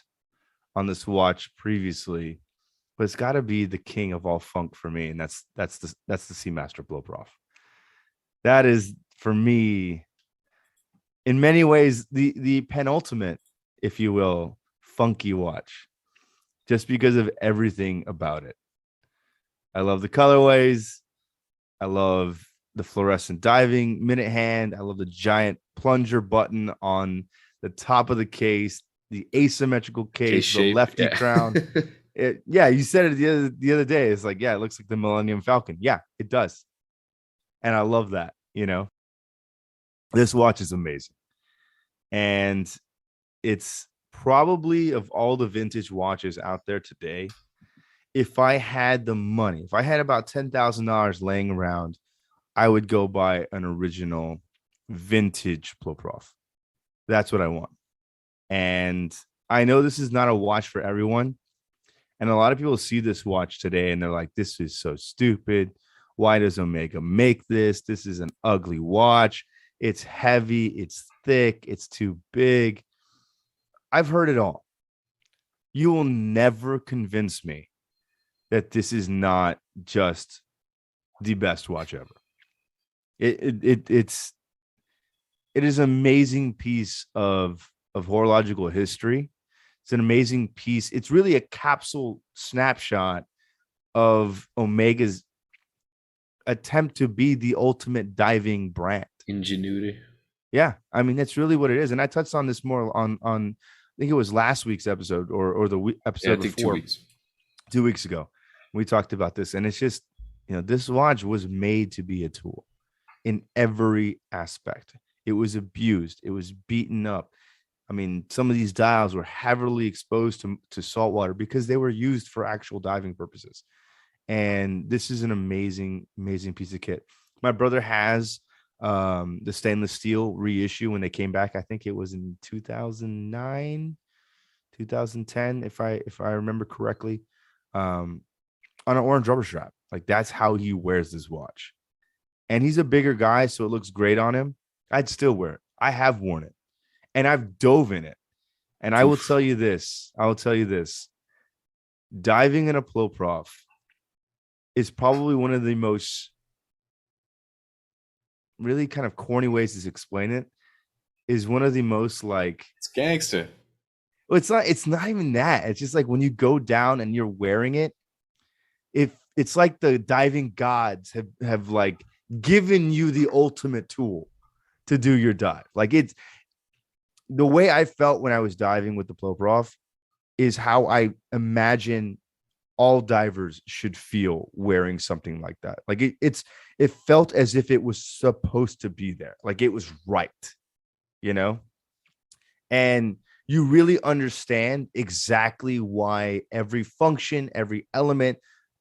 A: on this watch previously, but it's got to be the king of all funk for me, and that's the Seamaster Blow Prof. That is for me, in many ways, the penultimate, if you will, funky watch, just because of everything about it. I love the colorways. I love the fluorescent diving minute hand. I love the giant plunger button on the top of the case, the asymmetrical case, the lefty crown. You said it the other day. It's like, yeah, it looks like the Millennium Falcon. Yeah, it does. And I love that, you know. This watch is amazing. And it's probably, of all the vintage watches out there today, if I had the money, if I had about $10,000 laying around, I would go buy an original vintage Blow Prof. That's what I want. And I know this is not a watch for everyone. And a lot of people see this watch today and they're like, this is so stupid. Why does Omega make this? This is an ugly watch. It's heavy. It's thick. It's too big. I've heard it all. You will never convince me that this is not just the best watch ever. It is an amazing piece of horological history. It's an amazing piece. It's really a capsule snapshot of Omega's attempt to be the ultimate diving brand.
B: Ingenuity.
A: Yeah, I mean, that's really what it is. And I touched on this more on I think it was last week's episode or the episode before,
B: 2 weeks.
A: 2 weeks ago. We talked about this, and it's just, this watch was made to be a tool in every aspect. It was abused. It was beaten up. I mean, some of these dials were heavily exposed to salt water because they were used for actual diving purposes. And this is an amazing, amazing piece of kit. My brother has the stainless steel reissue when they came back. I think it was in 2009, 2010, if I remember correctly, on an orange rubber strap. Like that's how he wears this watch. And he's a bigger guy, so it looks great on him. I'd still wear it. I have worn it and I've dove in it. And I will tell you this. Diving in a Ploprof is probably one of the most really kind of corny ways to explain it. Is one of the most like
B: it's gangster.
A: Well, it's not even that. It's just like when you go down and you're wearing it, if it's like the diving gods have like given you the ultimate tool to do your dive. Like it's the way I felt when I was diving with the Ploprof is how I imagine all divers should feel wearing something like that. Like it felt as if it was supposed to be there. Like it was right, and you really understand exactly why every function, every element,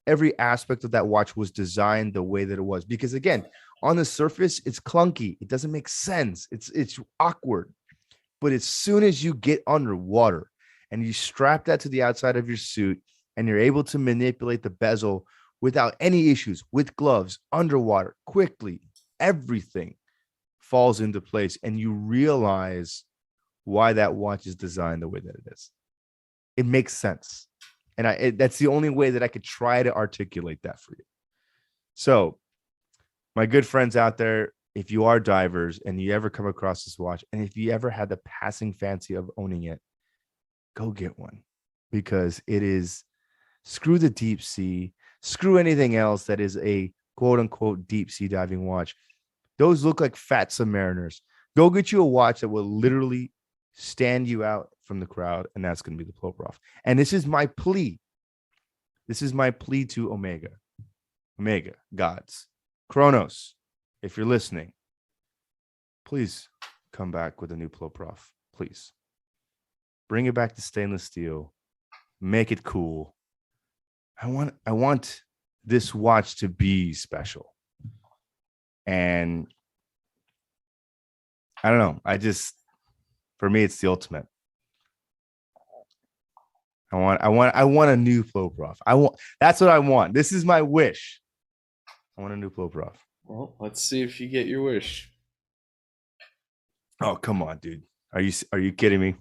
A: every aspect of that watch was designed the way that it was. Because again, on the surface, it's clunky. It doesn't make sense. It's awkward. But as soon as you get underwater and you strap that to the outside of your suit and you're able to manipulate the bezel without any issues, with gloves, underwater, quickly, everything falls into place and you realize why that watch is designed the way that it is. It makes sense. And that's the only way that I could try to articulate that for you. So, my good friends out there, if you are divers and you ever come across this watch, and if you ever had the passing fancy of owning it, go get one, because it is, screw the deep sea, screw anything else that is a quote unquote deep sea diving watch. Those look like fat submariners. Go get you a watch that will literally stand you out from the crowd, and that's going to be the Ploprof. And this is my plea. This is my plea to Omega gods, Kronos. If you're listening, please come back with a new Ploprof. Please bring it back to stainless steel. Make it cool. I want this watch to be special. And I don't know. For me, it's the ultimate. I want a new Ploprof. That's what I want. This is my wish. I want a new Ploprof.
B: Well, let's see if you get your wish.
A: Oh, come on, dude. Are you kidding me?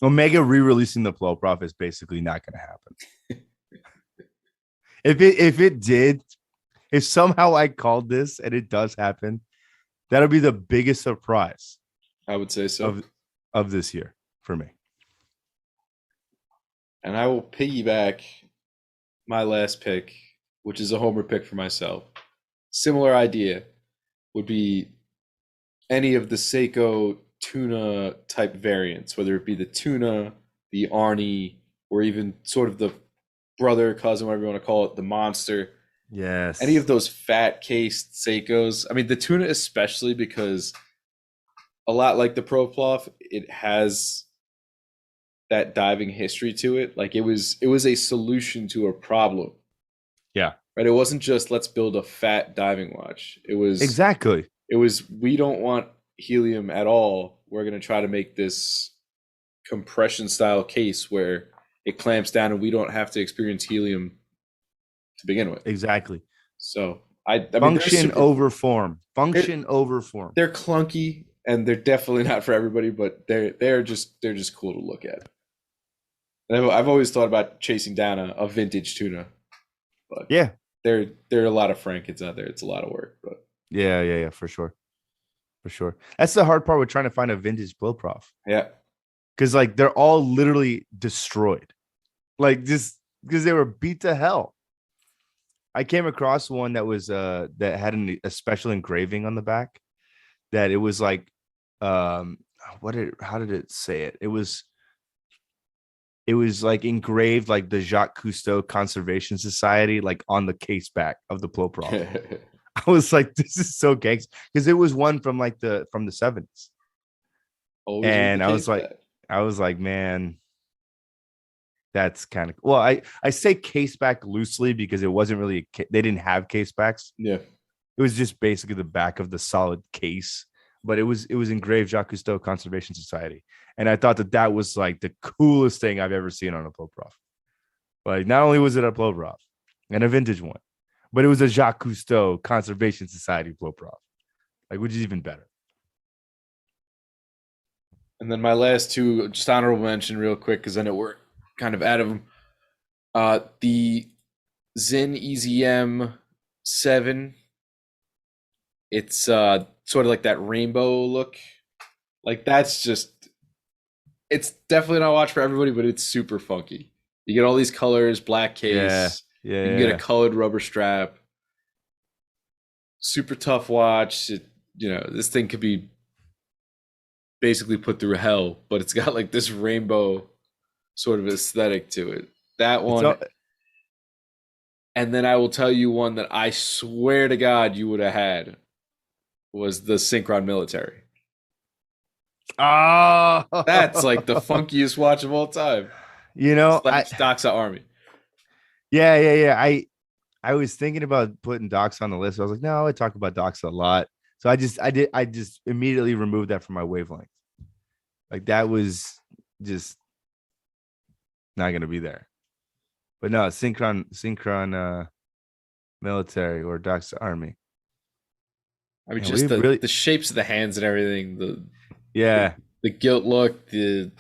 A: Omega re-releasing the Ploprof is basically not going to happen. If it did, if somehow I called this and it does happen, that'll be the biggest surprise.
B: I would say so.
A: Of this year for me.
B: And I will piggyback my last pick, which is a homer pick for myself. Similar idea would be any of the Seiko tuna type variants, whether it be the tuna, the Arnie, or even sort of the brother, cousin, whatever you want to call it, the monster.
A: Yes.
B: Any of those fat cased Seikos. I mean, the tuna especially, because a lot like the Ploprof, it has that diving history to it. Like it was a solution to a problem.
A: Yeah.
B: Right. It wasn't just let's build a fat diving watch. It was
A: exactly.
B: It was, we don't want helium at all. We're going to try to make this compression style case where it clamps down and we don't have to experience helium to begin with.
A: Exactly.
B: So I
A: function over form. Function over form.
B: They're clunky and they're definitely not for everybody, but they're just cool to look at. And I've always thought about chasing down a vintage tuna, but
A: yeah,
B: there are a lot of Frankens out there. It's a lot of work, but
A: yeah, for sure. That's the hard part with trying to find a vintage Ploprof.
B: Yeah,
A: because like they're all literally destroyed, like just because they were beat to hell. I came across one that was that had a special engraving on the back, that it was like how did it say it? It was it was like engraved like the Jacques Cousteau Conservation Society, like on the case back of the Ploprof. I was like, this is so gangster, because it was one from like the 70s.
B: Always with
A: And
B: the case back.
A: I was like, man, that's kind of well. I say case back loosely because it wasn't really they didn't have case backs.
B: Yeah.
A: It was just basically the back of the solid case, but it was engraved Jacques Cousteau Conservation Society, and I thought that was like the coolest thing I've ever seen on a Ploprof. Like, not only was it a Ploprof and a vintage one, but it was a Jacques Cousteau Conservation Society Ploprof, like, which is even better.
B: And then my last two, just honorable mention real quick, because I know we're kind of out of them. The Zinn EZM 7. It's sort of like that rainbow look. Like, that's just, it's definitely not a watch for everybody, but it's super funky. You get all these colors, black case.
A: Yeah.
B: You can get a colored rubber strap. Super tough watch. This thing could be basically put through hell, but it's got like this rainbow sort of aesthetic to it. That one. And then I will tell you one that I swear to God you would have had was the Synchron Military.
A: Oh,
B: that's like the funkiest watch of all time. Doxa Army.
A: Yeah. I was thinking about putting Doxa on the list. I was like, no, I talk about Doxa a lot. So I just immediately removed that from my wavelength. Like, that was just not gonna be there. But no, Synchron Military or Doxa Army.
B: I mean, just the shapes of the hands and everything. The gilt look, the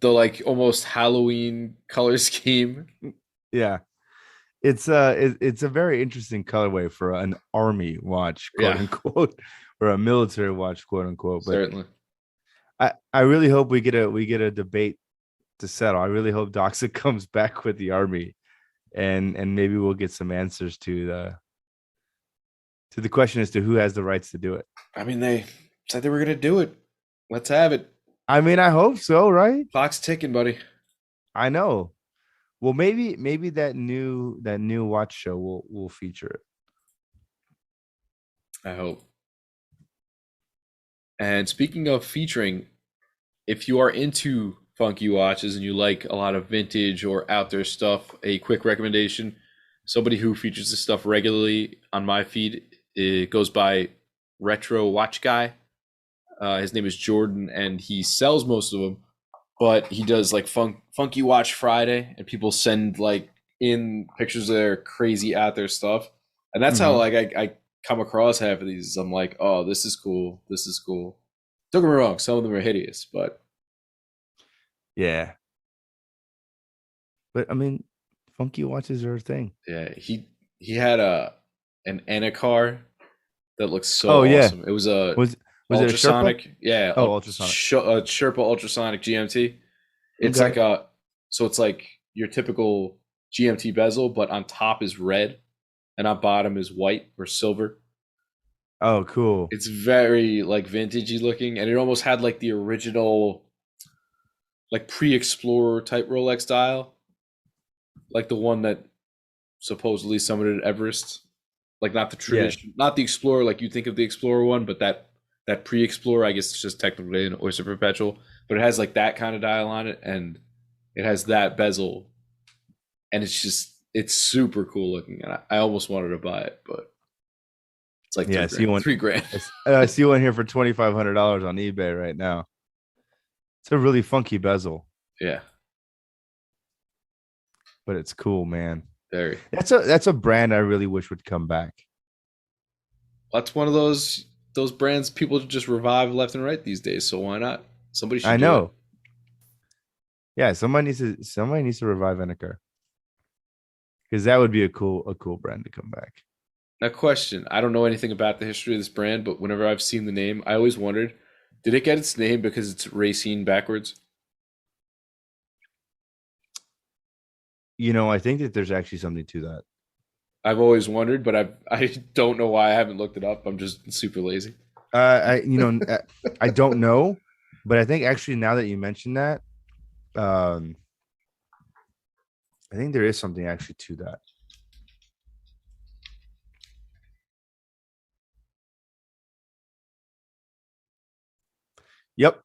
B: like almost Halloween color scheme.
A: Yeah. It's a very interesting colorway for an army watch, quote unquote, or a military watch, quote unquote. But
B: certainly,
A: I really hope we get a debate to settle. I really hope Doxa comes back with the army, and maybe we'll get some answers to the question as to who has the rights to do it.
B: I mean, they said they were gonna do it. Let's have it.
A: I mean, I hope so, right?
B: Clock's ticking, buddy.
A: I know. Well, maybe that new watch show will feature it.
B: I hope. And speaking of featuring, if you are into funky watches and you like a lot of vintage or out there stuff, a quick recommendation: somebody who features this stuff regularly on my feed, it goes by Retro Watch Guy. His name is Jordan, and he sells most of them. But he does like Funky Watch Friday, and people send like in pictures of their crazy out there stuff, and that's how like I come across half of these. I'm like, oh, this is cool. This is cool. Don't get me wrong, some of them are hideous, but
A: yeah. But I mean, funky watches are a thing.
B: Yeah, he had an Anacar that looks so awesome. It was was ultrasonic?
A: It a Sherpa?
B: Ultrasonic. Sherpa ultrasonic GMT. It's like it's like your typical GMT bezel, but on top is red, and on bottom is white or silver.
A: Oh, cool!
B: It's very like vintagey looking, and it almost had like the original, like pre-Explorer type Rolex dial, like the one that supposedly summited Everest. Like, not the tradition, not the Explorer like you think of the Explorer one, but that pre-Explorer, I guess it's just technically an Oyster Perpetual, but it has like that kind of dial on it, and it has that bezel, and it's super cool looking, and I almost wanted to buy it, but it's like $3,000.
A: I see one here for $2,500 on eBay right now. It's a really funky bezel.
B: Yeah,
A: but it's cool, man.
B: Very.
A: That's a brand I really wish would come back.
B: That's one of those brands people just revive left and right these days. So why not? Somebody should.
A: I know. It. Yeah, somebody needs to revive Anacar, because that would be a cool brand to come back.
B: Now, question: I don't know anything about the history of this brand, but whenever I've seen the name, I always wondered, did it get its name because it's Racine backwards?
A: I think that there's actually something to that.
B: I've always wondered, but I don't know why I haven't looked it up. I'm just super lazy.
A: I don't know, but I think actually now that you mentioned that, I think there is something actually to that. Yep.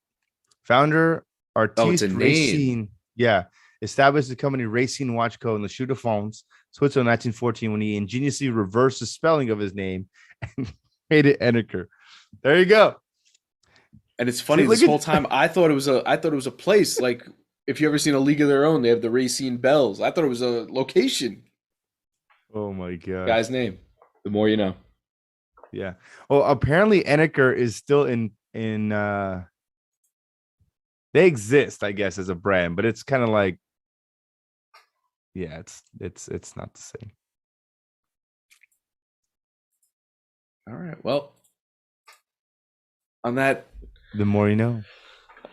A: Founder Artiste Racine. Yeah. Established the company Racine Watch Co. in the Chute de France, Switzerland, 1914, when he ingeniously reversed the spelling of his name and made it Eneker. There you go.
B: And it's funny, this whole time I thought it was a place. Like, if you ever seen A League of Their Own, they have the Racine Bells. I thought it was a location.
A: Oh my god.
B: Guy's name. The more you know.
A: Yeah. Well, apparently Eneker is still in they exist, I guess, as a brand, but it's kind of like, yeah, it's not the same.
B: All right. Well, on that,
A: the more you know.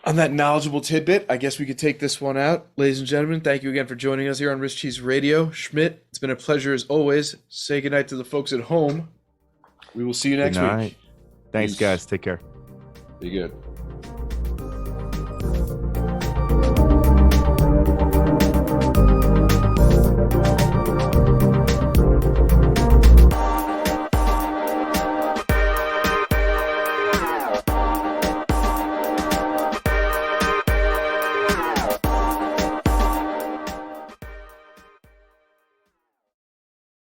B: On that knowledgeable tidbit, I guess we could take this one out. Ladies and gentlemen, thank you again for joining us here on Wrist Cheese Radio. Schmidt, it's been a pleasure as always. Say goodnight to the folks at home. We will see you next week.
A: Thanks, guys. Take care.
B: Be good.